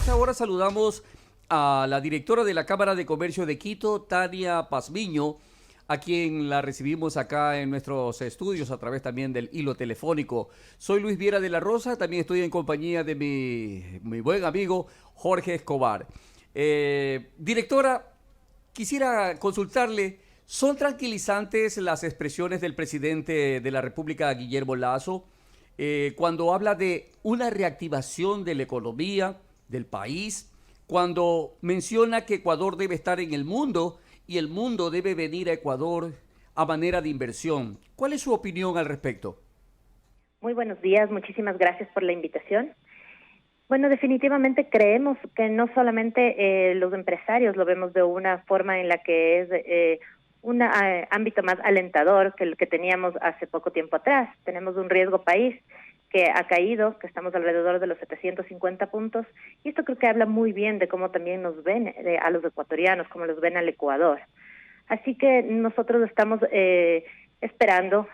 esta hora saludamos a la directora de la Cámara de Comercio de Quito, Tania Pazmiño, a quien la recibimos acá en nuestros estudios a través también del hilo telefónico. Soy Luis Viera de la Rosa, también estoy en compañía de mi buen amigo Jorge Escobar. Directora, quisiera consultarle, ¿son tranquilizantes las expresiones del presidente de la República, Guillermo Lasso, cuando habla de una reactivación de la economía del país, cuando menciona que Ecuador debe estar en el mundo y el mundo debe venir a Ecuador a manera de inversión? ¿Cuál es su opinión al respecto? Muy buenos días, muchísimas gracias por la invitación. Bueno, definitivamente creemos que no solamente los empresarios lo vemos de una forma en la que es un ámbito más alentador que el que teníamos hace poco tiempo atrás. Tenemos un riesgo país que ha caído, que estamos alrededor de los 750 puntos, y esto creo que habla muy bien de cómo también nos ven a los ecuatorianos, cómo los ven al Ecuador. Así que nosotros estamos esperando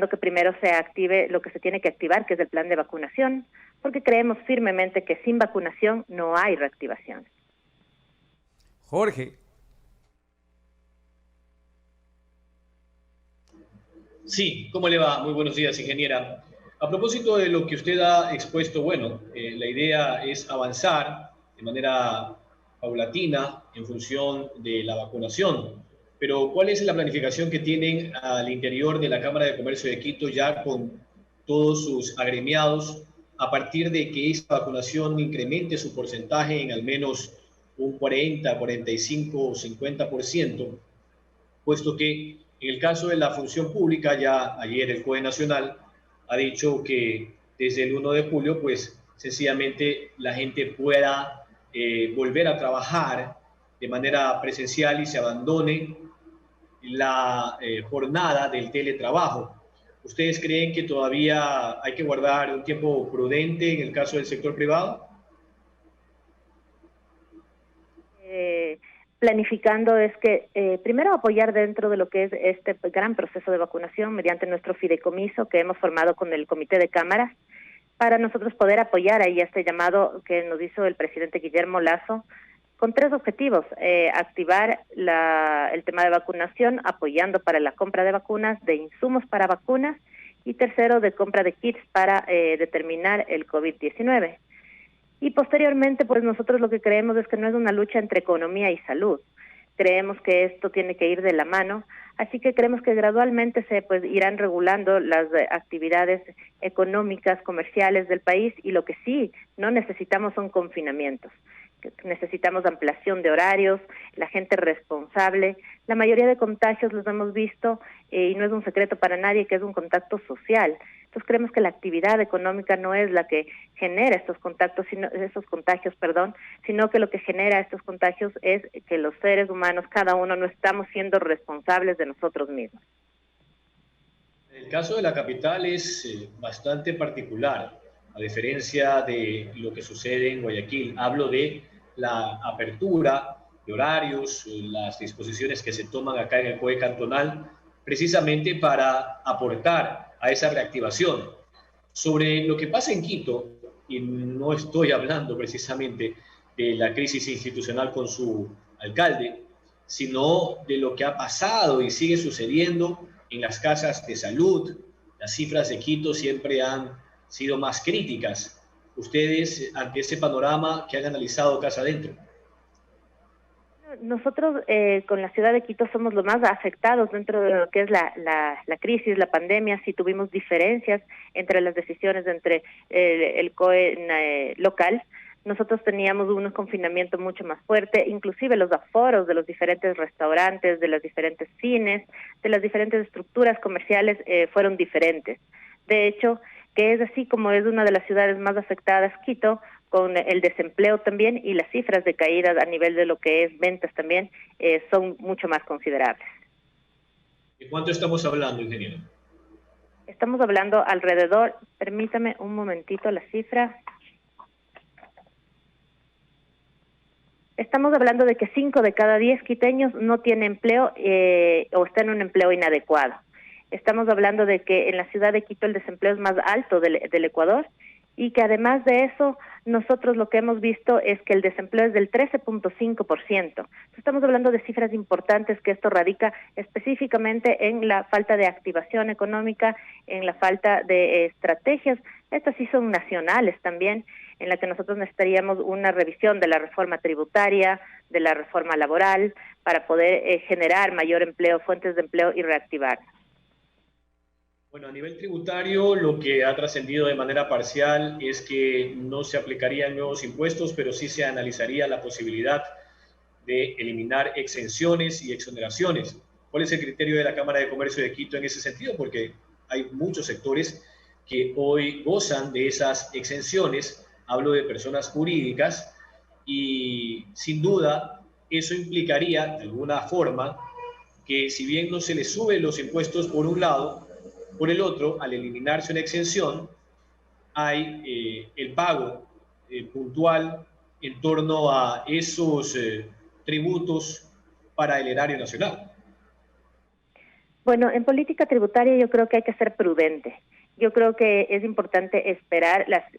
que primero se active lo que se tiene que activar, que es el plan de vacunación, porque creemos firmemente que sin vacunación no hay reactivación. Jorge. Sí, ¿cómo le va? Muy buenos días, ingeniera. A propósito de lo que usted ha expuesto, bueno, la idea es avanzar de manera paulatina en función de la vacunación. Pero, ¿cuál es la planificación que tienen al interior de la Cámara de Comercio de Quito ya con todos sus agremiados a partir de que esta vacunación incremente su porcentaje en al menos un 40, 45 o 50%, puesto que en el caso de la función pública, ya ayer el COE Nacional ha dicho que desde el 1 de julio, pues sencillamente la gente pueda volver a trabajar de manera presencial y se abandone la jornada del teletrabajo. ¿Ustedes creen que todavía hay que guardar un tiempo prudente en el caso del sector privado? Planificando es que primero apoyar dentro de lo que es este gran proceso de vacunación mediante nuestro fideicomiso que hemos formado con el Comité de Cámaras para nosotros poder apoyar ahí este llamado que nos hizo el presidente Guillermo Lasso con tres objetivos: activar el tema de vacunación, apoyando para la compra de vacunas, de insumos para vacunas, y tercero, de compra de kits para determinar el COVID-19. Y posteriormente, pues nosotros lo que creemos es que no es una lucha entre economía y salud. Creemos que esto tiene que ir de la mano, así que creemos que gradualmente se irán regulando las actividades económicas, comerciales del país, y lo que sí no necesitamos son confinamientos. Necesitamos ampliación de horarios, la gente responsable. La mayoría de contagios los hemos visto y no es un secreto para nadie que es un contacto social. Entonces creemos que la actividad económica no es la que genera estos contagios, sino que lo que genera estos contagios es que los seres humanos, cada uno, no estamos siendo responsables de nosotros mismos. El caso de la capital es bastante particular, a diferencia de lo que sucede en Guayaquil. Hablo de la apertura de horarios, las disposiciones que se toman acá en el COE cantonal, precisamente para aportar a esa reactivación. Sobre lo que pasa en Quito, y no estoy hablando precisamente de la crisis institucional con su alcalde, sino de lo que ha pasado y sigue sucediendo en las casas de salud. Las cifras de Quito siempre han sido más críticas. Ustedes, ante ese panorama, ¿qué han analizado casa adentro? Nosotros con la ciudad de Quito somos los más afectados dentro de lo que es la crisis, la pandemia. Sí tuvimos diferencias entre las decisiones entre el COE local. Nosotros teníamos un confinamiento mucho más fuerte, inclusive los aforos de los diferentes restaurantes, de los diferentes cines, de las diferentes estructuras comerciales fueron diferentes. De hecho, que es así como es una de las ciudades más afectadas, Quito, con el desempleo también, y las cifras de caída a nivel de lo que es ventas también son mucho más considerables. ¿De cuánto estamos hablando, ingeniero? Estamos hablando alrededor, permítame un momentito la cifra. Estamos hablando de que 5 de cada 10 quiteños no tienen empleo o están en un empleo inadecuado. Estamos hablando de que en la ciudad de Quito el desempleo es más alto del Ecuador, y que además de eso, nosotros lo que hemos visto es que el desempleo es del 13.5%. Estamos hablando de cifras importantes, que esto radica específicamente en la falta de activación económica, en la falta de estrategias. Estas sí son nacionales también, en la que nosotros necesitaríamos una revisión de la reforma tributaria, de la reforma laboral, para poder generar mayor empleo, fuentes de empleo y reactivar. Bueno, a nivel tributario, lo que ha trascendido de manera parcial es que no se aplicarían nuevos impuestos, pero sí se analizaría la posibilidad de eliminar exenciones y exoneraciones. ¿Cuál es el criterio de la Cámara de Comercio de Quito en ese sentido? Porque hay muchos sectores que hoy gozan de esas exenciones, hablo de personas jurídicas, y sin duda eso implicaría de alguna forma que si bien no se les suben los impuestos por un lado, por el otro, al eliminarse una exención, hay el pago puntual en torno a esos tributos para el erario nacional. Bueno, en política tributaria yo creo que hay que ser prudente. Yo creo que es importante esperar las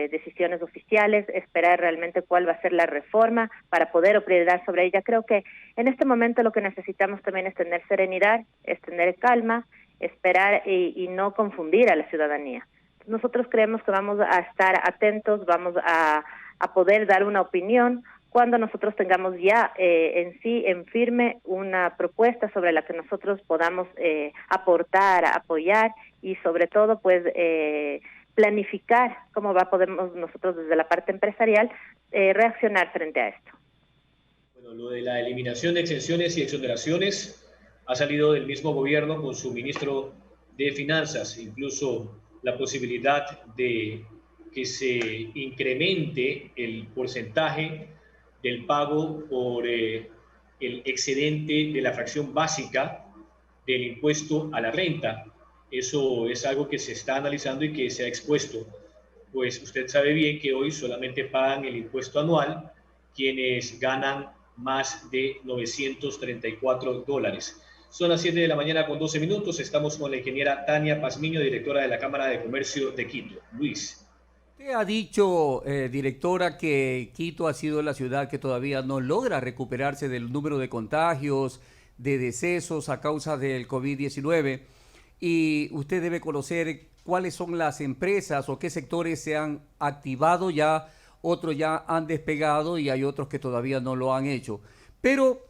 decisiones oficiales, esperar realmente cuál va a ser la reforma para poder opinar sobre ella. Creo que en este momento lo que necesitamos también es tener serenidad, es tener calma, esperar y no confundir a la ciudadanía. Nosotros creemos que vamos a estar atentos, vamos a poder dar una opinión cuando nosotros tengamos ya en firme una propuesta sobre la que nosotros podamos aportar, apoyar y sobre todo pues planificar cómo podemos nosotros desde la parte empresarial reaccionar frente a esto. Bueno, lo de la eliminación de exenciones y exoneraciones ha salido del mismo gobierno con su ministro de Finanzas, incluso la posibilidad de que se incremente el porcentaje del pago por el excedente de la fracción básica del impuesto a la renta. Eso es algo que se está analizando y que se ha expuesto. Pues usted sabe bien que hoy solamente pagan el impuesto anual quienes ganan más de $934. Son las 7 de la mañana con 12 minutos. Estamos con la ingeniera Tania Pazmiño, directora de la Cámara de Comercio de Quito. Luis. Usted ha dicho, directora, que Quito ha sido la ciudad que todavía no logra recuperarse del número de contagios, de decesos a causa del COVID-19. Y usted debe conocer cuáles son las empresas o qué sectores se han activado ya, otros ya han despegado y hay otros que todavía no lo han hecho. Pero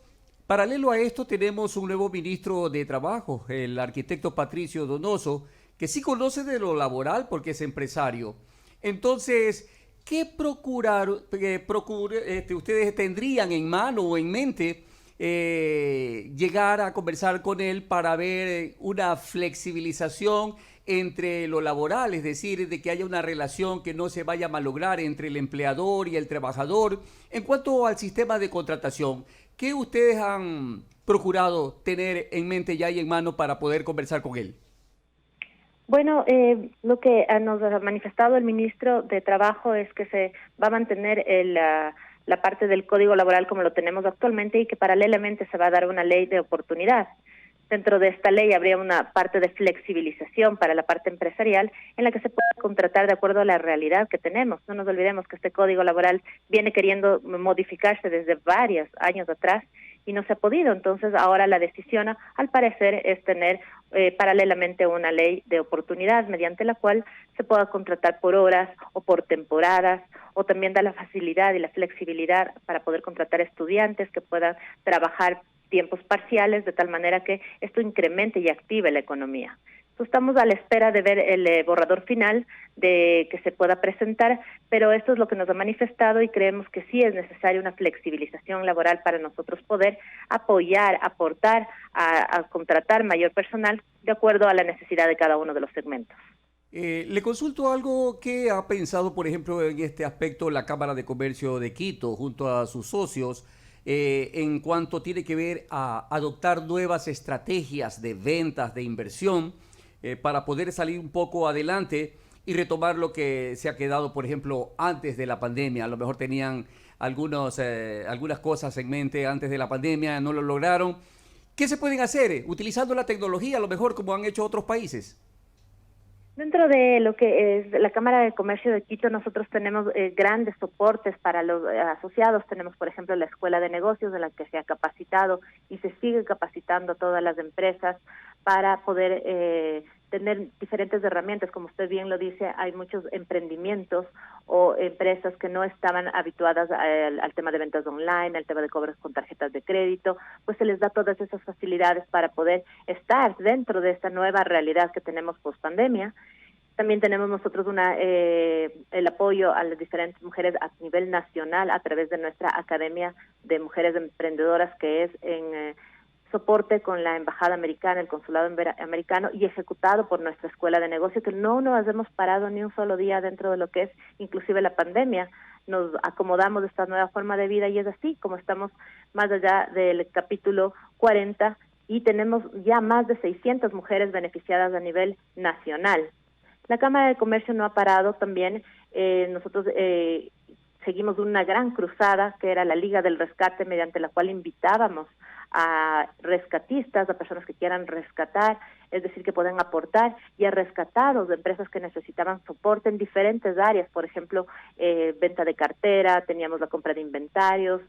paralelo a esto tenemos un nuevo ministro de Trabajo, el arquitecto Patricio Donoso, que sí conoce de lo laboral porque es empresario. Entonces, ¿qué ustedes tendrían en mano o en mente llegar a conversar con él para ver una flexibilización entre lo laboral, es decir, de que haya una relación que no se vaya a malograr entre el empleador y el trabajador? En cuanto al sistema de contratación, ¿qué ustedes han procurado tener en mente ya y en mano para poder conversar con él? Bueno, lo que nos ha manifestado el ministro de Trabajo es que se va a mantener la parte del Código Laboral como lo tenemos actualmente y que paralelamente se va a dar una ley de oportunidad. Dentro de esta ley habría una parte de flexibilización para la parte empresarial en la que se puede contratar de acuerdo a la realidad que tenemos. No nos olvidemos que este Código Laboral viene queriendo modificarse desde varios años atrás y no se ha podido. Entonces ahora la decisión, al parecer, es tener paralelamente una ley de oportunidad mediante la cual se pueda contratar por horas o por temporadas, o también da la facilidad y la flexibilidad para poder contratar estudiantes que puedan trabajar tiempos parciales de tal manera que esto incremente y active la economía. Estamos a la espera de ver el borrador final de que se pueda presentar, pero esto es lo que nos ha manifestado y creemos que sí es necesaria una flexibilización laboral para nosotros poder apoyar, aportar a contratar mayor personal de acuerdo a la necesidad de cada uno de los segmentos. Le consulto algo que ha pensado, por ejemplo, en este aspecto la Cámara de Comercio de Quito junto a sus socios en cuanto tiene que ver a adoptar nuevas estrategias de ventas, de inversión, para poder salir un poco adelante y retomar lo que se ha quedado, por ejemplo, antes de la pandemia. A lo mejor tenían algunas cosas en mente antes de la pandemia, no lo lograron. ¿Qué se pueden hacer? Utilizando la tecnología, a lo mejor como han hecho otros países. Dentro de lo que es la Cámara de Comercio de Quito, nosotros tenemos grandes soportes para los asociados. Tenemos, por ejemplo, la Escuela de Negocios, de la que se ha capacitado y se sigue capacitando a todas las empresas para poder tener diferentes herramientas. Como usted bien lo dice, hay muchos emprendimientos o empresas que no estaban habituadas al tema de ventas online, al tema de cobros con tarjetas de crédito, pues se les da todas esas facilidades para poder estar dentro de esta nueva realidad que tenemos post pandemia. También tenemos nosotros el apoyo a las diferentes mujeres a nivel nacional a través de nuestra Academia de Mujeres Emprendedoras, que es en soporte con la Embajada Americana, el Consulado Americano, y ejecutado por nuestra Escuela de Negocio, que no nos hemos parado ni un solo día dentro de lo que es inclusive la pandemia. Nos acomodamos a esta nueva forma de vida y es así como estamos más allá del capítulo 40 y tenemos ya más de 600 mujeres beneficiadas a nivel nacional. La Cámara de Comercio no ha parado también. Nosotros seguimos una gran cruzada que era la Liga del Rescate, mediante la cual invitábamos a rescatistas, a personas que quieran rescatar, es decir, que puedan aportar, y a rescatados de empresas que necesitaban soporte en diferentes áreas, por ejemplo, venta de cartera, teníamos la compra de inventarios,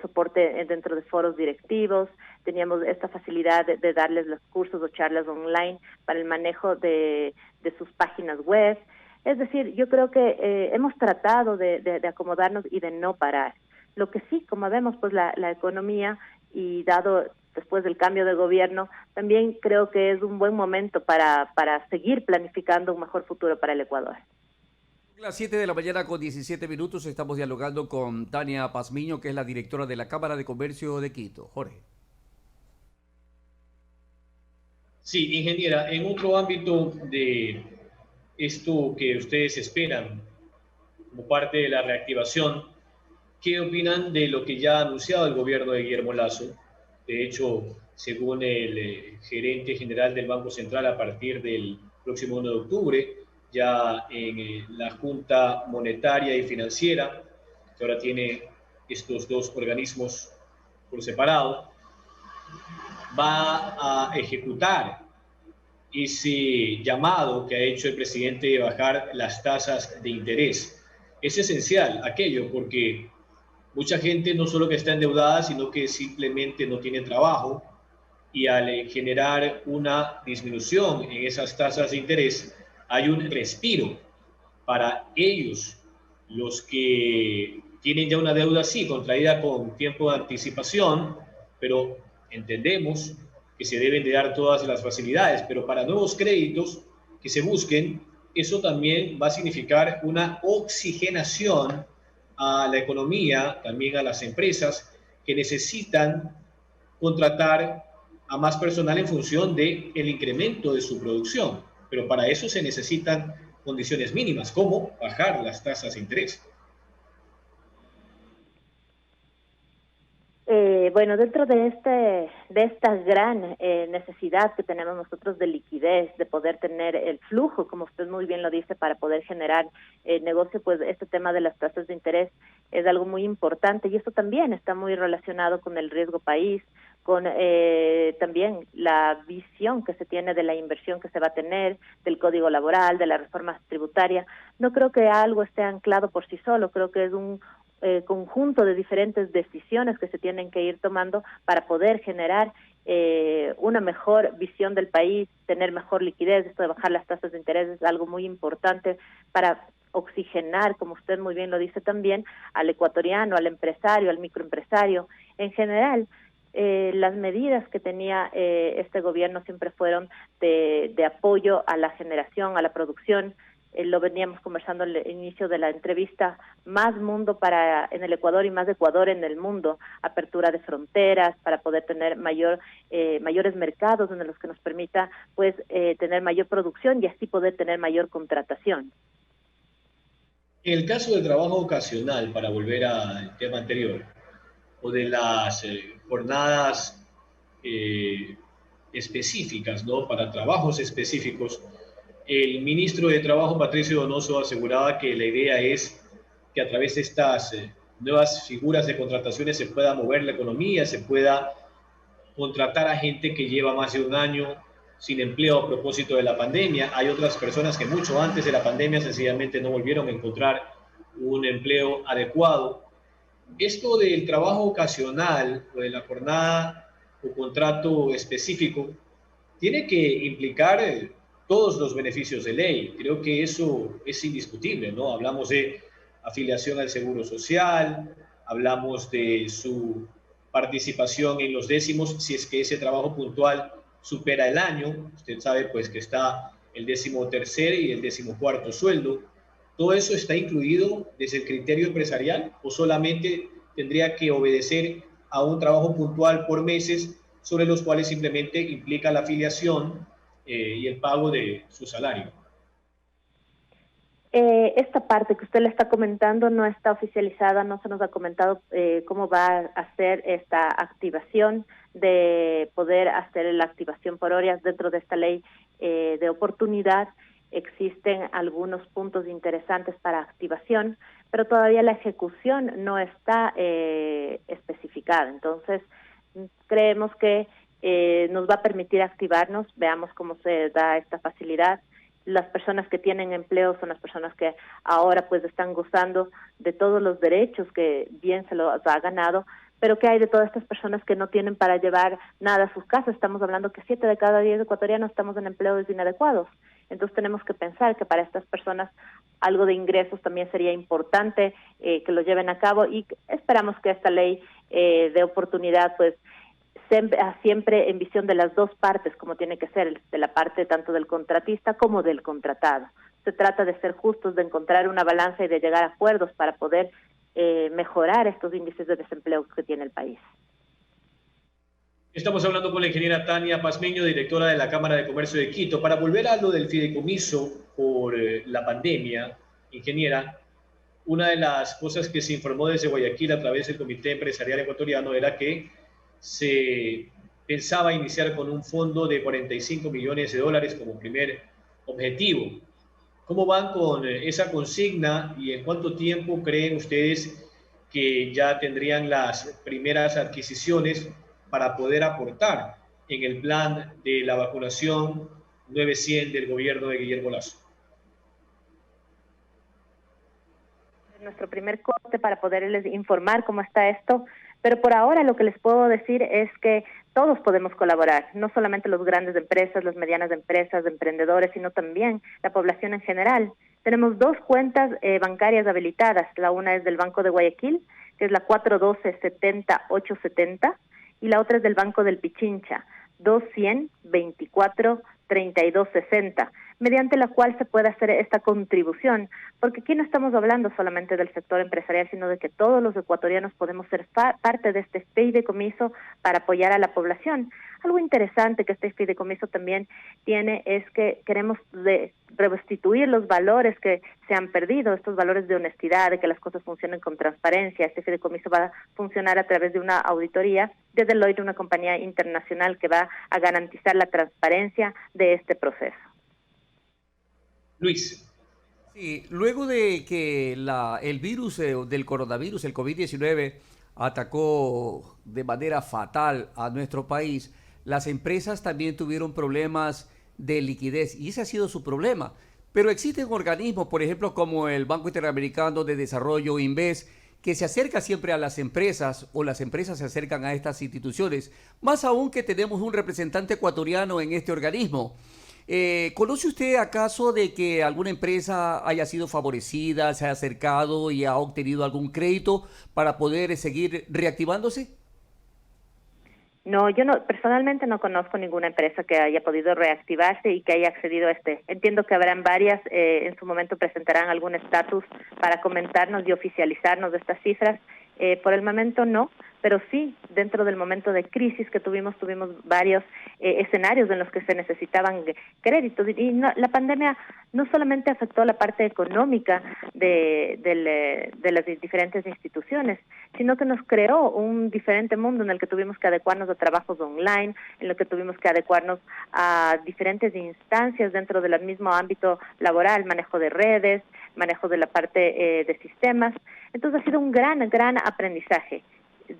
soporte dentro de foros directivos, teníamos esta facilidad de darles los cursos o charlas online para el manejo de sus páginas web. Es decir, yo creo que hemos tratado de acomodarnos y de no parar. Lo que sí, como vemos, pues la economía, y dado después del cambio de gobierno, también creo que es un buen momento para seguir planificando un mejor futuro para el Ecuador. Las 7 de la mañana con 17 minutos estamos dialogando con Tania Pazmiño, que es la directora de la Cámara de Comercio de Quito. Jorge. Sí, ingeniera, en otro ámbito de esto que ustedes esperan como parte de la reactivación, ¿qué opinan de lo que ya ha anunciado el gobierno de Guillermo Lasso? De hecho, según el gerente general del Banco Central, a partir del próximo 1 de octubre, ya en la Junta Monetaria y Financiera, que ahora tiene estos dos organismos por separado, va a ejecutar ese llamado que ha hecho el presidente de bajar las tasas de interés. Es esencial aquello porque mucha gente no solo que está endeudada, sino que simplemente no tiene trabajo, y al generar una disminución en esas tasas de interés, hay un respiro para ellos, los que tienen ya una deuda sí contraída con tiempo de anticipación, pero entendemos que se deben de dar todas las facilidades, pero para nuevos créditos que se busquen, eso también va a significar una oxigenación a la economía, también a las empresas que necesitan contratar a más personal en función del incremento de su producción. Pero para eso se necesitan condiciones mínimas, como bajar las tasas de interés. Bueno, dentro de esta gran necesidad que tenemos nosotros de liquidez, de poder tener el flujo, como usted muy bien lo dice, para poder generar negocio, pues este tema de las tasas de interés es algo muy importante y esto también está muy relacionado con el riesgo país, con también la visión que se tiene de la inversión que se va a tener, del código laboral, de la reforma tributaria. No creo que algo esté anclado por sí solo, creo que es un conjunto de diferentes decisiones que se tienen que ir tomando para poder generar una mejor visión del país, tener mejor liquidez. Esto de bajar las tasas de interés es algo muy importante para oxigenar, como usted muy bien lo dice también, al ecuatoriano, al empresario, al microempresario. En general, las medidas que tenía este gobierno siempre fueron de apoyo a la generación, a la producción. Lo veníamos conversando al inicio de la entrevista, más mundo en el Ecuador y más Ecuador en el mundo, apertura de fronteras para poder tener mayores mercados en los que nos permita pues tener mayor producción y así poder tener mayor contratación. En el caso del trabajo ocasional, para volver al tema anterior, o de las jornadas específicas, ¿no? Para trabajos específicos, el ministro de Trabajo, Patricio Donoso, aseguraba que la idea es que a través de estas nuevas figuras de contrataciones se pueda mover la economía, se pueda contratar a gente que lleva más de un año sin empleo a propósito de la pandemia. Hay otras personas que mucho antes de la pandemia sencillamente no volvieron a encontrar un empleo adecuado. Esto del trabajo ocasional o de la jornada o contrato específico tiene que implicar todos los beneficios de ley. Creo que eso es indiscutible, ¿no? Hablamos de afiliación al Seguro Social, hablamos de su participación en los décimos, si es que ese trabajo puntual supera el año. Usted sabe pues que está el 13º y el 14º sueldo. ¿Todo eso está incluido desde el criterio empresarial o solamente tendría que obedecer a un trabajo puntual por meses sobre los cuales simplemente implica la afiliación y el pago de su salario? Esta parte que usted le está comentando no está oficializada, no se nos ha comentado cómo va a hacer esta activación de poder hacer la activación por horas dentro de esta ley de oportunidad. Existen algunos puntos interesantes para activación, pero todavía la ejecución no está especificada. Entonces, creemos que nos va a permitir activarnos, veamos cómo se da esta facilidad. Las personas que tienen empleo son las personas que ahora pues están gozando de todos los derechos que bien se los ha ganado, pero que hay de todas estas personas que no tienen para llevar nada a sus casas. Estamos hablando que 7 de cada 10 ecuatorianos estamos en empleos inadecuados. Entonces tenemos que pensar que para estas personas algo de ingresos también sería importante que lo lleven a cabo, y esperamos que esta ley de oportunidad pues siempre en visión de las dos partes, como tiene que ser, de la parte tanto del contratista como del contratado. Se trata de ser justos, de encontrar una balanza y de llegar a acuerdos para poder mejorar estos índices de desempleo que tiene el país. Estamos hablando con la ingeniera Tania Pazmiño, directora de la Cámara de Comercio de Quito. Para volver a lo del fideicomiso por la pandemia, ingeniera, una de las cosas que se informó desde Guayaquil a través del Comité Empresarial Ecuatoriano era que se pensaba iniciar con un fondo de 45 millones de dólares como primer objetivo. ¿Cómo van con esa consigna y en cuánto tiempo creen ustedes que ya tendrían las primeras adquisiciones para poder aportar en el plan de la vacunación 900 del gobierno de Guillermo Lasso? Nuestro primer corte para poderles informar cómo está esto, pero por ahora lo que les puedo decir es que todos podemos colaborar, no solamente los grandes empresas, las medianas empresas, emprendedores, sino también la población en general. Tenemos 2 cuentas bancarias habilitadas. La una es del Banco de Guayaquil, que es la 412-70-870, y la otra es del Banco del Pichincha, 200-24-3260, mediante la cual se puede hacer esta contribución, porque aquí no estamos hablando solamente del sector empresarial, sino de que todos los ecuatorianos podemos ser parte de este fideicomiso para apoyar a la población. Algo interesante que este fideicomiso también tiene es que queremos restituir los valores que se han perdido, estos valores de honestidad, de que las cosas funcionen con transparencia. Este fideicomiso va a funcionar a través de una auditoría de Deloitte, una compañía internacional que va a garantizar la transparencia de este proceso. Luis. Sí, luego de que el virus del coronavirus, el COVID-19, atacó de manera fatal a nuestro país, las empresas también tuvieron problemas de liquidez y ese ha sido su problema. Pero existen organismos, por ejemplo, como el Banco Interamericano de Desarrollo, INVES, que se acerca siempre a las empresas o las empresas se acercan a estas instituciones, más aún que tenemos un representante ecuatoriano en este organismo. ¿Conoce usted acaso de que alguna empresa haya sido favorecida, se ha acercado y ha obtenido algún crédito para poder seguir reactivándose? No, yo no, personalmente no conozco ninguna empresa que haya podido reactivarse y que haya accedido a este. Entiendo que habrán varias, en su momento presentarán algún estatus para comentarnos y oficializarnos de estas cifras. Por el momento no, pero sí, dentro del momento de crisis que tuvimos varios escenarios en los que se necesitaban créditos. Y no, la pandemia no solamente afectó la parte económica de las diferentes instituciones, sino que nos creó un diferente mundo en el que tuvimos que adecuarnos a trabajos online, en el que tuvimos que adecuarnos a diferentes instancias dentro del mismo ámbito laboral, manejo de redes, manejo de la parte de sistemas. Entonces ha sido un gran aprendizaje.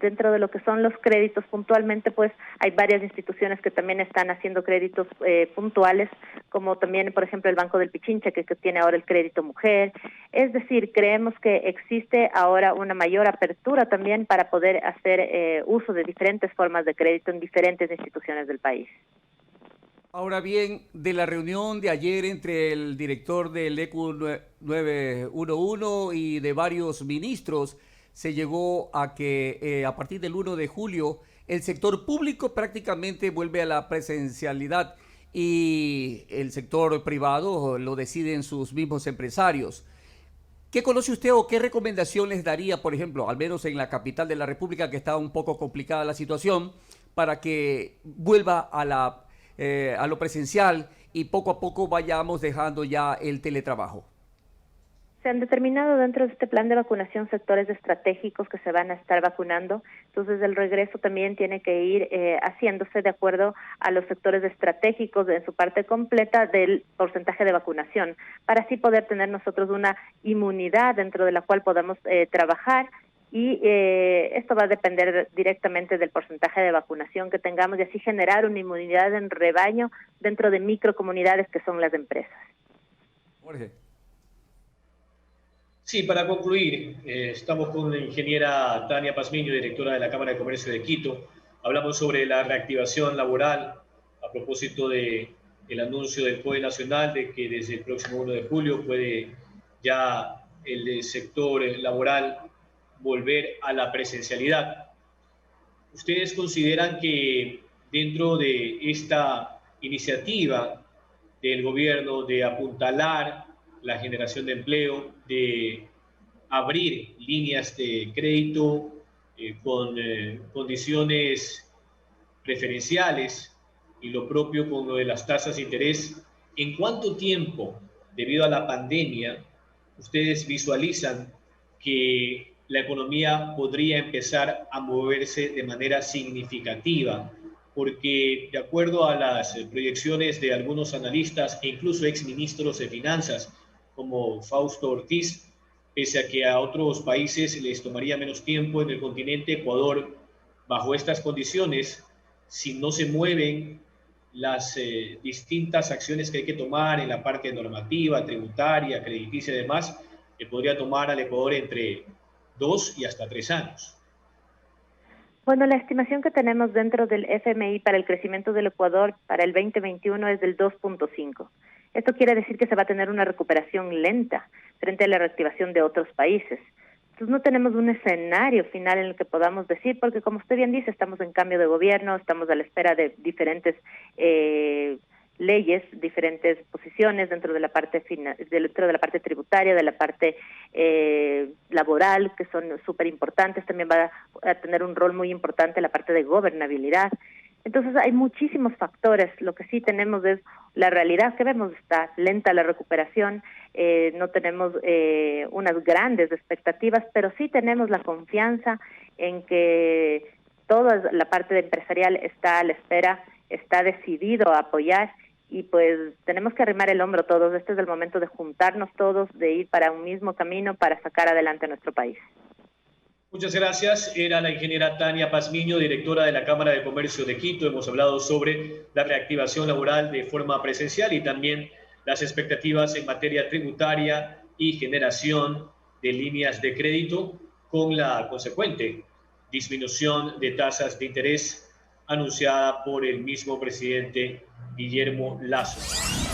dentro de lo que son los créditos puntualmente, pues hay varias instituciones que también están haciendo créditos puntuales, como también, por ejemplo, el Banco del Pichincha, que tiene ahora el crédito mujer. Es decir, creemos que existe ahora una mayor apertura también para poder hacer uso de diferentes formas de crédito en diferentes instituciones del país. Ahora bien, de la reunión de ayer entre el director del ECU 911 y de varios ministros, se llegó a que a partir del 1 de julio el sector público prácticamente vuelve a la presencialidad y el sector privado lo deciden sus mismos empresarios. ¿Qué conoce usted o qué recomendación les daría, por ejemplo, al menos en la capital de la República, que está un poco complicada la situación, para que vuelva a lo presencial y poco a poco vayamos dejando ya el teletrabajo? Se han determinado dentro de este plan de vacunación sectores estratégicos que se van a estar vacunando, entonces el regreso también tiene que ir haciéndose de acuerdo a los sectores estratégicos en su parte completa del porcentaje de vacunación, para así poder tener nosotros una inmunidad dentro de la cual podamos trabajar. Y esto va a depender directamente del porcentaje de vacunación que tengamos y así generar una inmunidad en rebaño dentro de microcomunidades que son las empresas. Jorge. Sí, para concluir, estamos con la ingeniera Tania Pazmiño, directora de la Cámara de Comercio de Quito. Hablamos sobre la reactivación laboral a propósito del anuncio del COE Nacional de que desde el próximo 1 de julio puede ya el sector laboral volver a la presencialidad. ¿Ustedes consideran que dentro de esta iniciativa del gobierno de apuntalar la generación de empleo, de abrir líneas de crédito con condiciones preferenciales y lo propio con lo de las tasas de interés, en cuánto tiempo, debido a la pandemia, ustedes visualizan que la economía podría empezar a moverse de manera significativa? Porque de acuerdo a las proyecciones de algunos analistas e incluso exministros de finanzas como Fausto Ortiz, pese a que a otros países les tomaría menos tiempo, en el continente Ecuador, bajo estas condiciones, si no se mueven las distintas acciones que hay que tomar en la parte normativa, tributaria, crediticia y demás, podría tomar al Ecuador entre 2 y hasta 3 años. Bueno, la estimación que tenemos dentro del FMI para el crecimiento del Ecuador para el 2021 es del 2.5. Esto quiere decir que se va a tener una recuperación lenta frente a la reactivación de otros países. Entonces no tenemos un escenario final en el que podamos decir, porque como usted bien dice, estamos en cambio de gobierno, estamos a la espera de diferentes leyes, diferentes posiciones dentro de la parte dentro de la parte tributaria, de la parte laboral, que son súper importantes. También va a tener un rol muy importante la parte de gobernabilidad. Entonces hay muchísimos factores. Lo que sí tenemos es la realidad que vemos, está lenta la recuperación, no tenemos unas grandes expectativas, pero sí tenemos la confianza en que toda la parte empresarial está a la espera, está decidido a apoyar, y pues tenemos que arrimar el hombro todos. Este es el momento de juntarnos todos, de ir para un mismo camino para sacar adelante a nuestro país. Muchas gracias. Era la ingeniera Tania Pazmiño, directora de la Cámara de Comercio de Quito. Hemos hablado sobre la reactivación laboral de forma presencial y también las expectativas en materia tributaria y generación de líneas de crédito con la consecuente disminución de tasas de interés anunciada por el mismo presidente Guillermo Lasso.